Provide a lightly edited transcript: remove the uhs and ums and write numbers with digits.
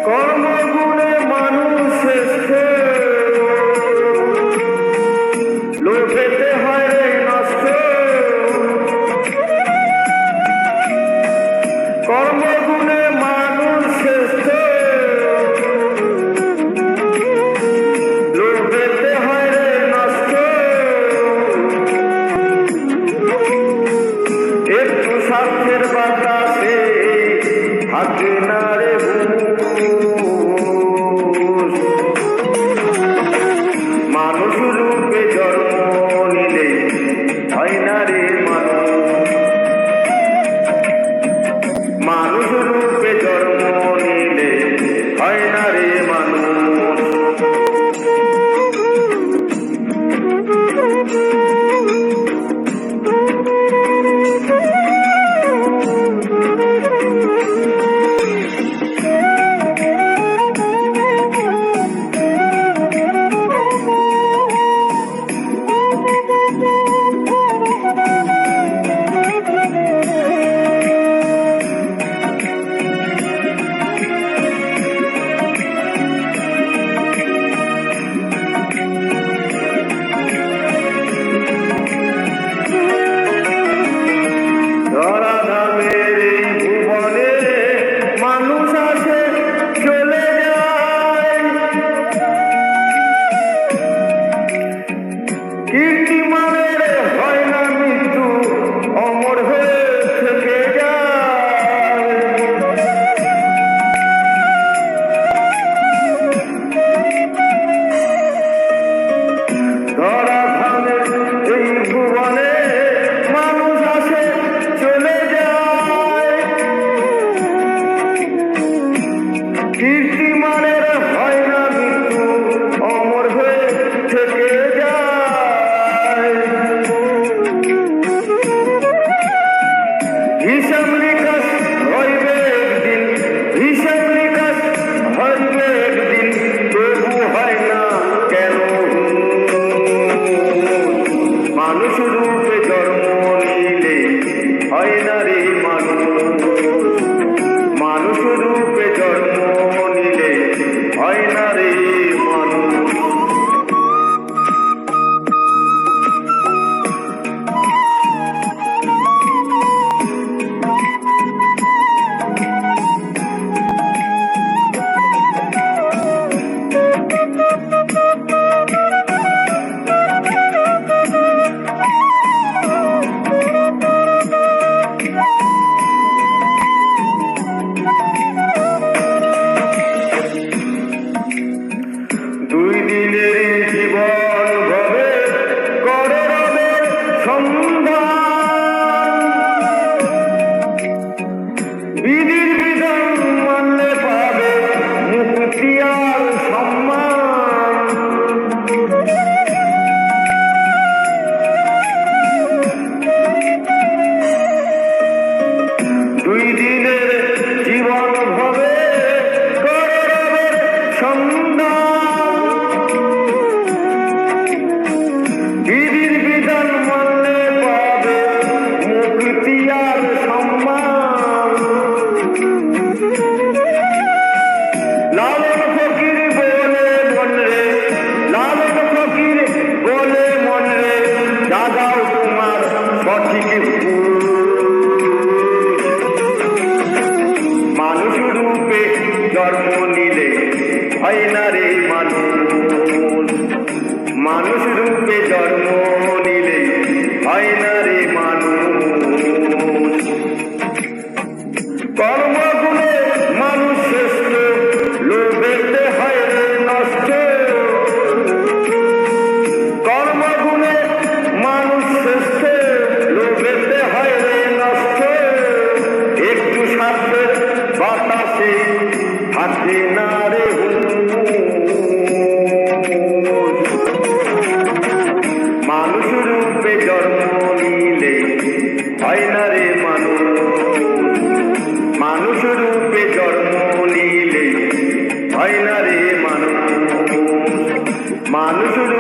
কর্মগুণে মানুষ শ্রেষ্ঠ, লোভেতে হয় রে নষ্ট। একটু স্বার্থের বাতাসে থাকে না রে মানুষ রূপে জন্ম নিলে হয় না রে মানুষ রূপে জন্ম নিলে হয় না রে মানুষ। কীর্তিমানের হয় না মৃত্যু, অমর হয়ে থেকে যায়। ধরা ধামের এই ভুবনে মানুষ আসে চলে যায়। কীর্তিমানের হয় না মৃত্যু, অমর হয়ে থেকে যায়। হিসাব নিকাশ হইবে একদিন, হিসাব নিকাশ হইবে একদিন, তবু হয় না কেন মানুষ রূপে জন্ম নিলে হয় না রে মানুষ। মানুষ রূপে জন্ম নিলে হয় না রে মানুষ। দুই দিনের জীবন ভবে করে রবের সন্ধান, বিধির বিধান মানলে পাবে মুক্তি আর সম্মান। দুই দিনের জীবন ভবে করে রবের সন্ধান, বিধির বিধান মানলে পাবে মুক্তি আর সম্মান। লালন ফকির বলে মন রে, লালন ফকির বলে মন রে, দাদাও তোমার সঠিক মানুষ রূপে জন্ম নিলে হয় না রে মানুষ। মানুষ রূপে জন্ম নিলে হয় না রে মানুষ। কর্মগুণে মানুষ শ্রেষ্ঠ, লোভেতে হয় রে নষ্ট। কর্মগুণে মানুষ শ্রেষ্ঠ, লোভেতে হয় রে নষ্ট। একটু স্বার্থের বাতাসে থাকে না রে মানুষ রূপে জন্ম হয় না রে মানুষ, মানুষ রূপে জন্ম নিলে হয় না রে মানুষ, মানুষ